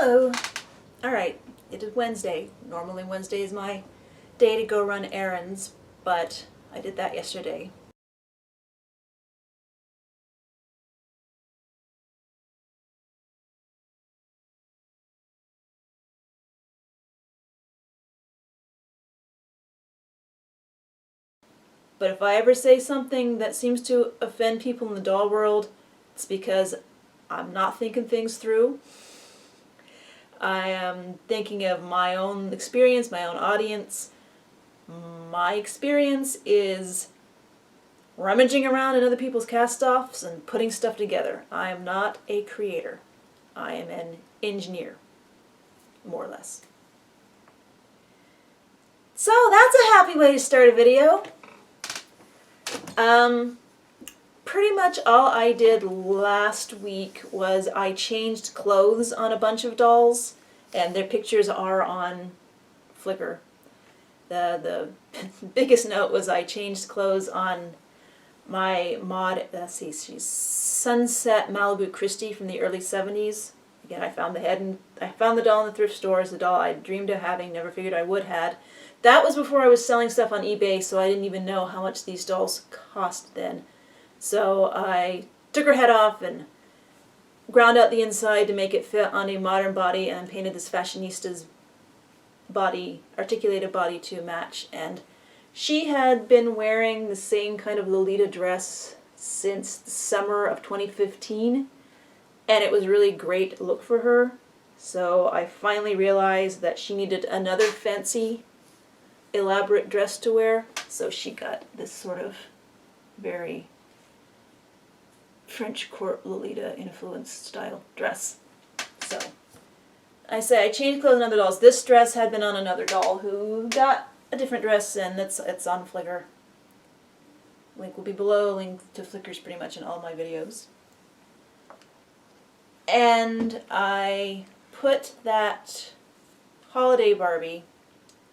Hello! Alright, it is Wednesday. Normally Wednesday is my day to go run errands, but I did that yesterday. But if I ever say something that seems to offend people in the doll world, it's because I'm not thinking things through. I am thinking of my own experience, my own audience. My experience is rummaging around in other people's cast-offs and putting stuff together. I am not a creator. I am an engineer, more or less. So that's a happy way to start a video. Pretty much all I did last week was I changed clothes on a bunch of dolls, and their pictures are on Flickr. The biggest note was I changed clothes on my mod, let's see, she's Sunset Malibu Christie from the early 70s. Again, I found the doll in the thrift stores, the doll I dreamed of having, never figured I would had. That was before I was selling stuff on eBay, so I didn't even know how much these dolls cost then. So I took her head off and ground out the inside to make it fit on a modern body, and painted this fashionista's body, articulated body to match. And she had been wearing the same kind of Lolita dress since the summer of 2015, and it was really great look for her. So I finally realized that she needed another fancy, elaborate dress to wear, so she got this sort of very French court Lolita influenced style dress. So I say I changed clothes on other dolls. This dress had been on another doll who got a different dress, and it's on Flickr. Link will be below. Link to Flickr's pretty much in all my videos. And I put that holiday Barbie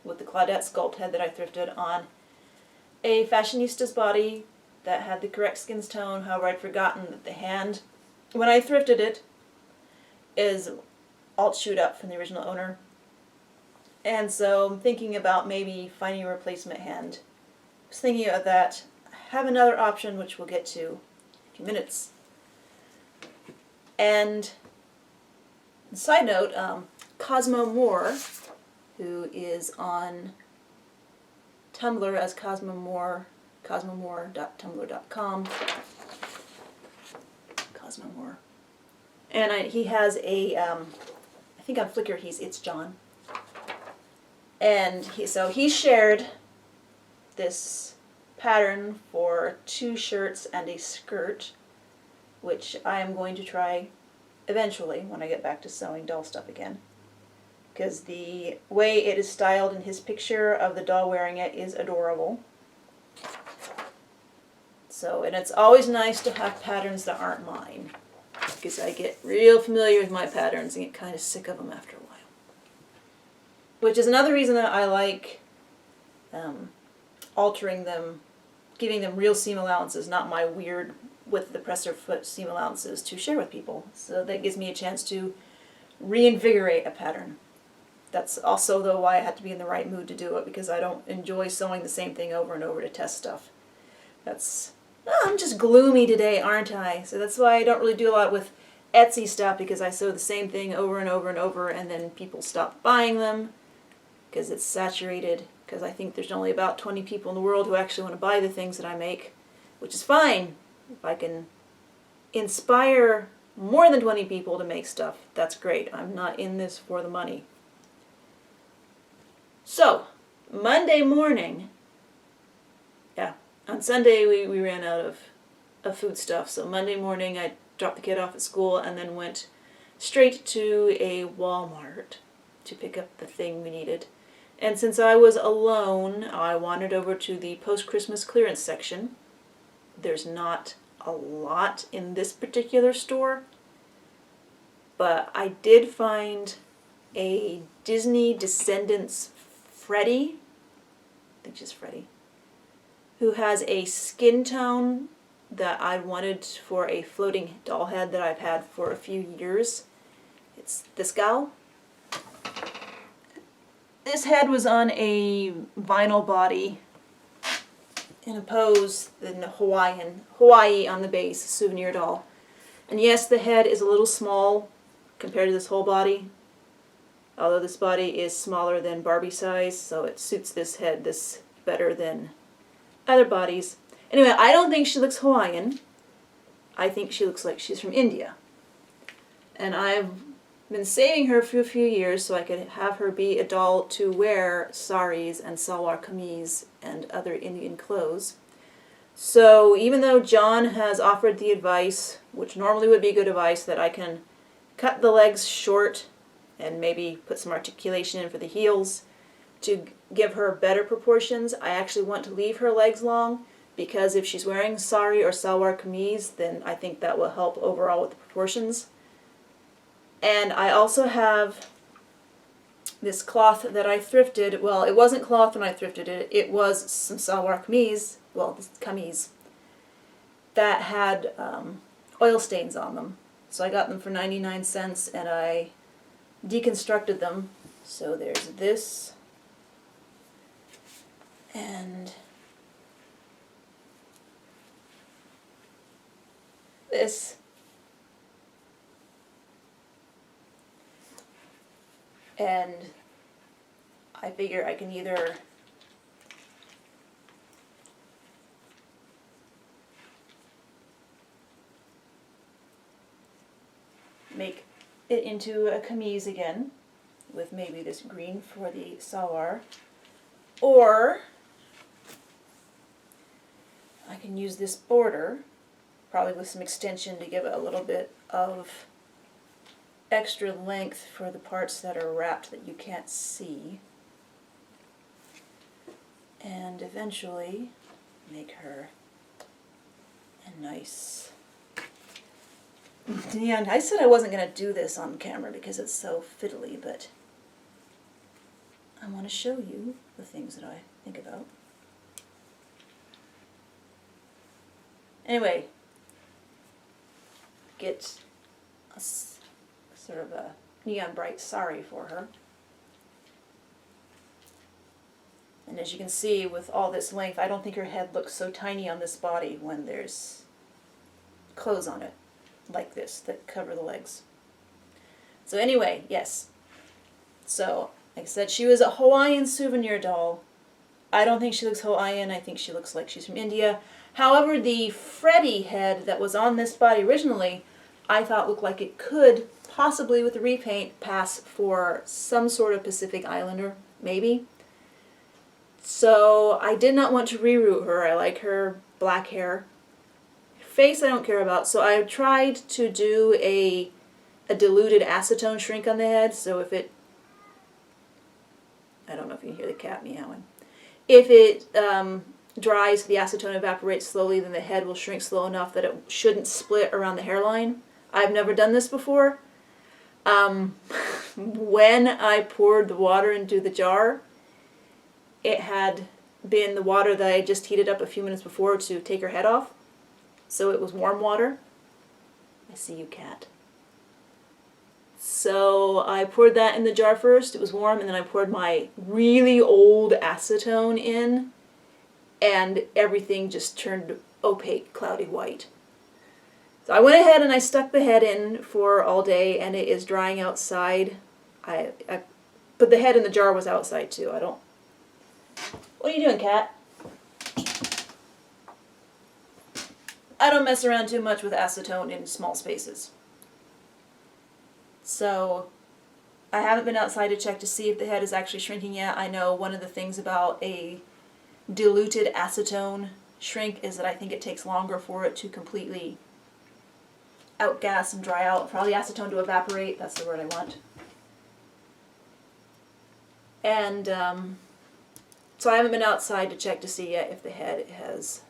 with the Claudette sculpt head that I thrifted on a fashionista's body that had the correct skin tone. However, I'd forgotten that the hand, when I thrifted it, is all chewed up from the original owner. And so I'm thinking about maybe finding a replacement hand. I was thinking of that. I have another option, which we'll get to in a few minutes. And side note, Cosmo Moore, who is on Tumblr as Cosmo Moore, cosmomore.tumblr.com. Cosmo Moore. And he has a, I think on Flickr it's John. And he shared this pattern for 2 shirts and a skirt, which I am going to try eventually when I get back to sewing doll stuff again. Because the way it is styled in his picture of the doll wearing it is adorable. So, and it's always nice to have patterns that aren't mine, because I get real familiar with my patterns and get kind of sick of them after a while. Which is another reason that I like altering them, giving them real seam allowances, not my weird with the presser foot seam allowances, to share with people. So that gives me a chance to reinvigorate a pattern. That's also, though, why I have to be in the right mood to do it, because I don't enjoy sewing the same thing over and over to test stuff. I'm just gloomy today, aren't I? So that's why I don't really do a lot with Etsy stuff, because I sew the same thing over and over and over, and then people stop buying them because it's saturated, because I think there's only about 20 people in the world who actually want to buy the things that I make, which is fine. If I can inspire more than 20 people to make stuff, that's great. I'm not in this for the money. So, Monday morning, on Sunday we ran out of food stuff, so Monday morning I dropped the kid off at school and then went straight to a Walmart to pick up the thing we needed. And since I was alone, I wandered over to the post-Christmas clearance section. There's not a lot in this particular store, but I did find a Disney Descendants Freddy, I think she's Freddy, who has a skin tone that I wanted for a floating doll head that I've had for a few years. It's this gal. this head was on a vinyl body in a pose in Hawaii on the base, souvenir doll. And yes, the head is a little small compared to this whole body, although this body is smaller than Barbie size, so it suits this head this better than other bodies. Anyway, I don't think she looks Hawaiian. I think she looks like she's from India. And I've been saving her for a few years so I could have her be a doll to wear saris and salwar kameez and other Indian clothes. So even though John has offered the advice, which normally would be good advice, that I can cut the legs short and maybe put some articulation in for the heels to give her better proportions, I actually want to leave her legs long, because if she's wearing sari or salwar kameez, then I think that will help overall with the proportions. And I also have this cloth that I thrifted. Well, it wasn't cloth when I thrifted it. It was some salwar kameez, well, this kameez, that had oil stains on them. So I got them for 99 cents and I deconstructed them. So there's this and this. And I figure I can either make it into a kameez again with maybe this green for the salwar, or I can use this border, probably with some extension to give it a little bit of extra length for the parts that are wrapped that you can't see, and eventually make her a nice... Yeah, I said I wasn't going to do this on camera because it's so fiddly, but I want to show you the things that I think about. Anyway, get a sort of a neon bright sari for her. And as you can see, with all this length, I don't think her head looks so tiny on this body when there's clothes on it like this that cover the legs. So anyway, yes. So, like I said, she was a Hawaiian souvenir doll. I don't think she looks Hawaiian. I think she looks like she's from India. However, the Freddy head that was on this body originally, I thought looked like it could possibly, with the repaint, pass for some sort of Pacific Islander, maybe. So I did not want to reroute her. I like her black hair. Face I don't care about, so I tried to do a diluted acetone shrink on the head, so if it... I don't know if you can hear the cat meowing. If it dries, the acetone evaporates slowly, then the head will shrink slow enough that it shouldn't split around the hairline. I've never done this before. When I poured the water into the jar, it had been the water that I just heated up a few minutes before to take her head off. So it was warm water. I see you, cat. So I poured that in the jar first. It was warm, and then I poured my really old acetone in, and everything just turned opaque, cloudy white. So I went ahead and I stuck the head in for all day, and it is drying outside. But the head in the jar was outside too. What are you doing, cat? I don't mess around too much with acetone in small spaces. So I haven't been outside to check to see if the head is actually shrinking yet. I know one of the things about a diluted acetone shrink is that I think it takes longer for it to completely outgas and dry out, for all the acetone to evaporate. That's the word I want. And so I haven't been outside to check to see yet if the head has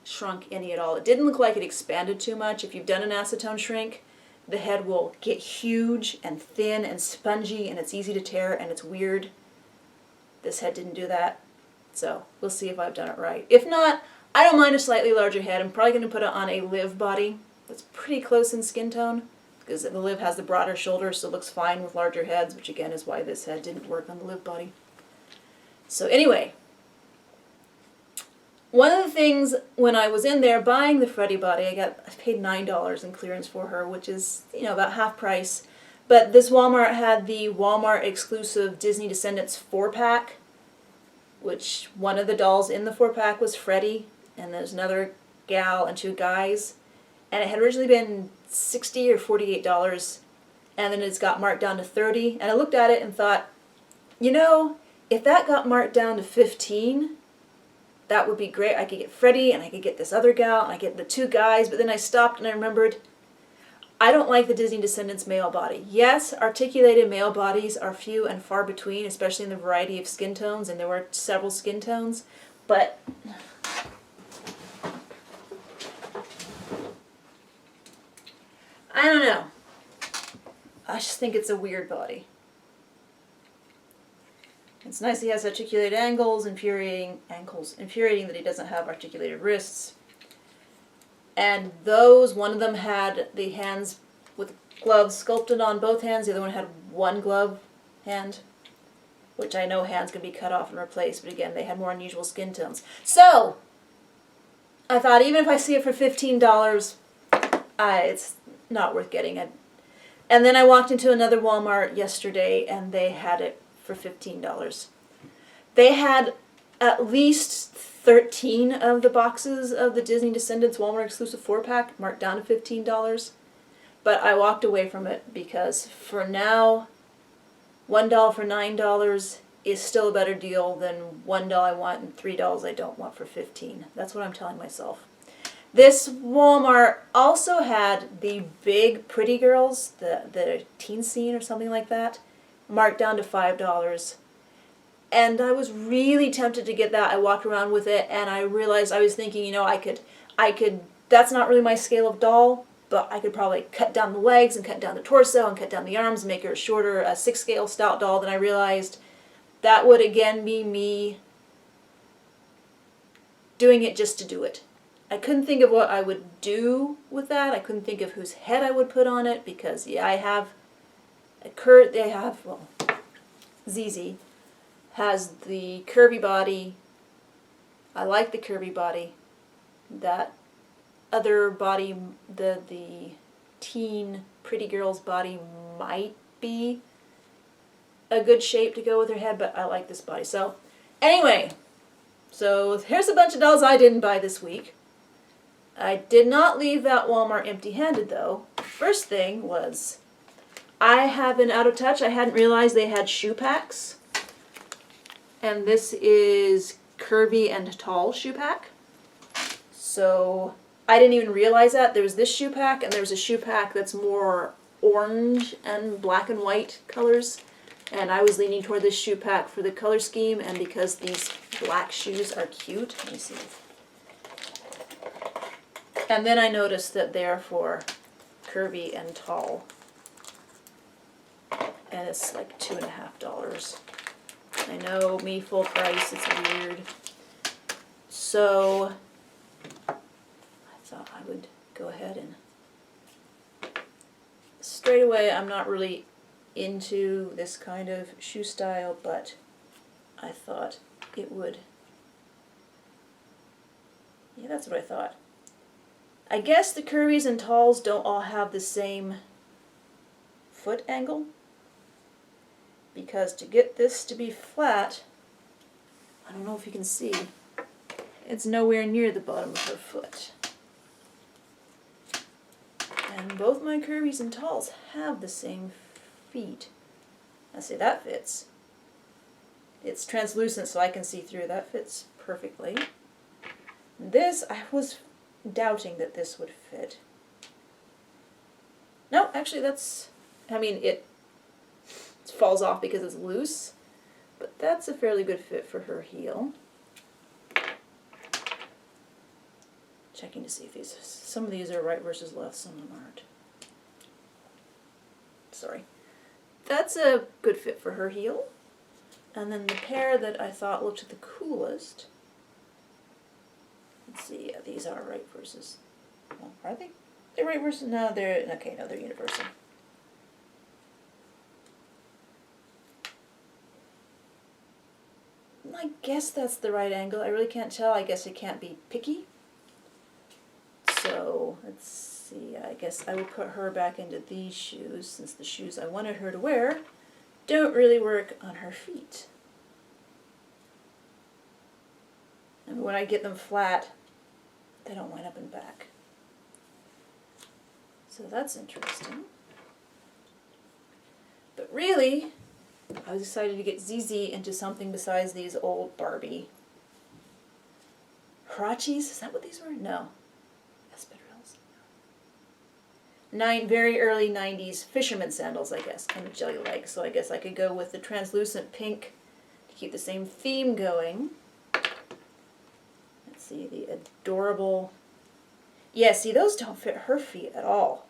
shrunk any at all. It didn't look like it expanded too much. If you've done an acetone shrink, the head will get huge and thin and spongy, and it's easy to tear, and it's weird. This head didn't do that, so we'll see if I've done it right. If not, I don't mind a slightly larger head. I'm probably going to put it on a live body that's pretty close in skin tone, because the Liv has the broader shoulders, so it looks fine with larger heads, which again is why this head didn't work on the Liv body. So anyway, one of the things when I was in there buying the Freddy body, I paid $9 in clearance for her, which is, you know, about half price. But this Walmart had the Walmart exclusive Disney Descendants 4-pack, which one of the dolls in the 4-pack was Freddy, and there's another gal and 2 guys. And it had originally been $60 or $48, and then it's got marked down to $30. And I looked at it and thought, you know, if that got marked down to $15, that would be great. I could get Freddy, and I could get this other gal, and I get the 2 guys. But then I stopped and I remembered, I don't like the Disney Descendants male body. Yes, articulated male bodies are few and far between, especially in the variety of skin tones, and there were several skin tones, but I don't know. I just think it's a weird body. It's nice he has articulated ankles, infuriating that he doesn't have articulated wrists. And those, one of them had the hands with gloves sculpted on both hands, the other one had one glove hand, which I know hands can be cut off and replaced, but again, they had more unusual skin tones. So, I thought even if I see it for $15, it's not worth getting it. And then I walked into another Walmart yesterday and they had it for $15. They had at least 13 of the boxes of the Disney Descendants Walmart exclusive 4-pack marked down to $15. But I walked away from it because for now, $1 for $9 is still a better deal than $1 I want and $3 I don't want for $15. That's what I'm telling myself. This Walmart also had the big Pretty Girls, the teen scene or something like that, marked down to $5. And I was really tempted to get that. I walked around with it and I realized, I was thinking, you know, I could, that's not really my scale of doll, but I could probably cut down the legs and cut down the torso and cut down the arms and make her a shorter, a 6-scale stout doll. Then I realized that would again be me doing it just to do it. I couldn't think of what I would do with that. I couldn't think of whose head I would put on it because, yeah, I have ZZ has the curvy body. I like the curvy body. That other body, the teen Pretty Girl's body might be a good shape to go with her head, but I like this body. So, anyway, so here's a bunch of dolls I didn't buy this week. I did not leave that Walmart empty-handed, though. First thing was, I have been out of touch. I hadn't realized they had shoe packs. And this is curvy and tall shoe pack. So I didn't even realize that. There was this shoe pack, and there's a shoe pack that's more orange and black and white colors. And I was leaning toward this shoe pack for the color scheme, and because these black shoes are cute. Let me see. And then I noticed that they're for curvy and tall. And it's like $2.50. I know, me full price, it's weird. So I thought I would go ahead and straight away, I'm not really into this kind of shoe style, but I thought it would. Yeah, that's what I thought. I guess the curvies and talls don't all have the same foot angle, because to get this to be flat, I don't know if you can see, it's nowhere near the bottom of her foot. And both my curvies and talls have the same feet. I see that fits. It's translucent so I can see through. That fits perfectly. This, I was doubting that this would fit. No, actually that's, I mean, it falls off because it's loose, but that's a fairly good fit for her heel. Checking to see if these, some of these are right versus left, some of them aren't. Sorry. That's a good fit for her heel. And then the pair that I thought looked the coolest, let's see, yeah, these are right versus, well, are they? They're right versus, no, they're, okay, no, they're universal. I guess that's the right angle. I really can't tell. I guess I can't be picky. So let's see. I guess I will put her back into these shoes since the shoes I wanted her to wear don't really work on her feet. And when I get them flat, they don't wind up in back. So that's interesting. But really, I was excited to get ZZ into something besides these old Barbie Hirachis. Is that what these were? No. Espadrilles. Very early 90s fisherman sandals, I guess, kind of jelly-like. So I guess I could go with the translucent pink to keep the same theme going. Let's see, the adorable... Yeah, see, those don't fit her feet at all.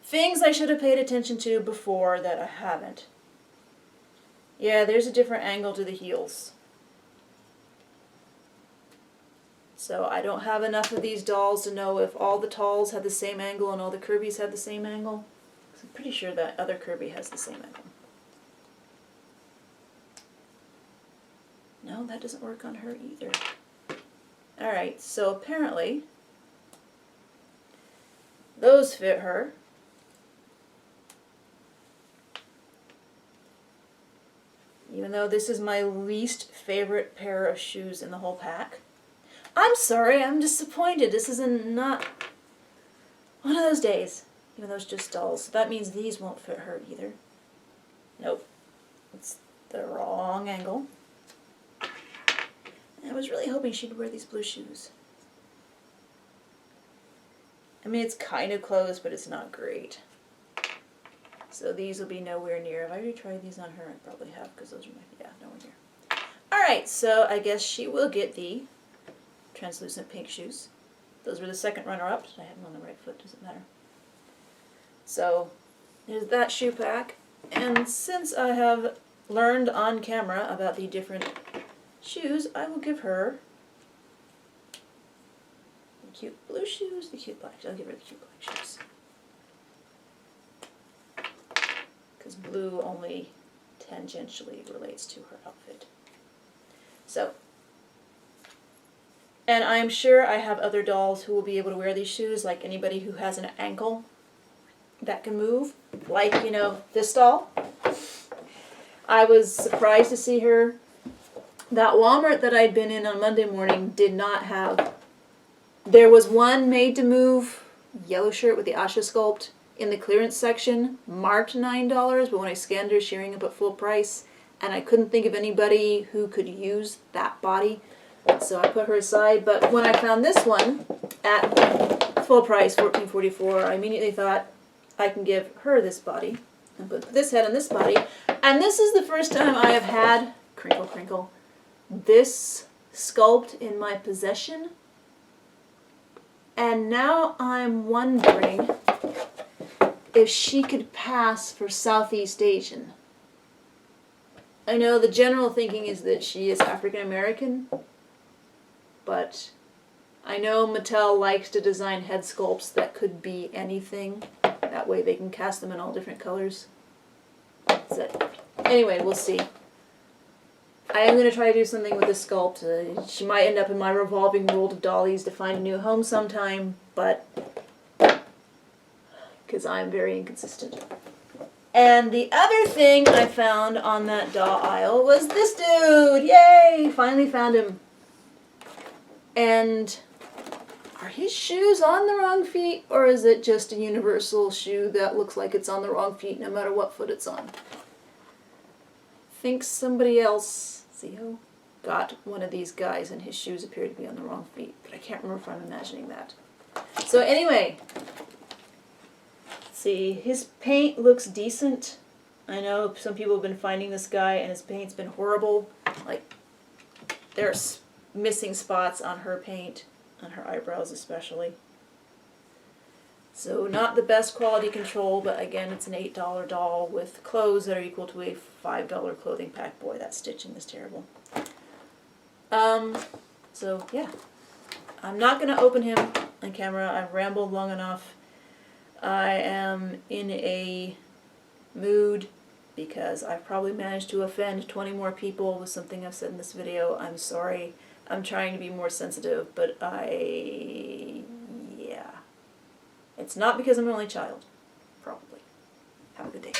Things I should have paid attention to before that I haven't. Yeah, there's a different angle to the heels. So I don't have enough of these dolls to know if all the talls had the same angle and all the Kirby's had the same angle. I'm pretty sure that other Kirby has the same angle. No, that doesn't work on her either. Alright, so apparently those fit her. Even though this is my least favorite pair of shoes in the whole pack. I'm sorry, I'm disappointed. This is not one of those days. Even though it's just dolls. So that means these won't fit her either. Nope. It's the wrong angle. I was really hoping she'd wear these blue shoes. I mean, it's kind of close, but it's not great. So these will be nowhere near. Have I already tried these on her? I probably have, because those are my, yeah, nowhere near. Alright, so I guess she will get the translucent pink shoes. Those were the second runner-up. Did I have them on the right foot? Doesn't matter. So, there's that shoe pack. And since I have learned on camera about the different shoes, I will give her the cute blue shoes, the cute black shoes. I'll give her the cute black shoes. Because blue only tangentially relates to her outfit. So, and I'm sure I have other dolls who will be able to wear these shoes, like anybody who has an ankle that can move, like, you know, this doll. I was surprised to see her. That Walmart that I'd been in on Monday morning did not have, there was one made to move yellow shirt with the Asha sculpt in the clearance section, marked $9, but when I scanned her, sharing up at full price, and I couldn't think of anybody who could use that body, so I put her aside. But when I found this one at full price, $14.44, I immediately thought I can give her this body and put this head on this body. And this is the first time I have had, crinkle crinkle, this sculpt in my possession. And now I'm wondering if she could pass for Southeast Asian. I know the general thinking is that she is African American, but I know Mattel likes to design head sculpts that could be anything. That way they can cast them in all different colors. That's it. Anyway, we'll see. I am going to try to do something with this sculpt. She might end up in my revolving world of dollies to find a new home sometime, but because I'm very inconsistent. And the other thing I found on that doll aisle was this dude! Yay! Finally found him. And are his shoes on the wrong feet, or is it just a universal shoe that looks like it's on the wrong feet no matter what foot it's on? I think somebody else, Zio, got one of these guys and his shoes appear to be on the wrong feet, but I can't remember if I'm imagining that. So anyway, see, his paint looks decent. I know some people have been finding this guy and his paint's been horrible. Like, there's missing spots on her paint, on her eyebrows especially. So not the best quality control, but again, it's an $8 doll with clothes that are equal to a $5 clothing pack. Boy, that stitching is terrible. So yeah, I'm not going to open him on camera. I've rambled long enough. I am in a mood because I've probably managed to offend 20 more people with something I've said in this video. I'm sorry. I'm trying to be more sensitive, but yeah. It's not because I'm an only child, probably. Have a good day.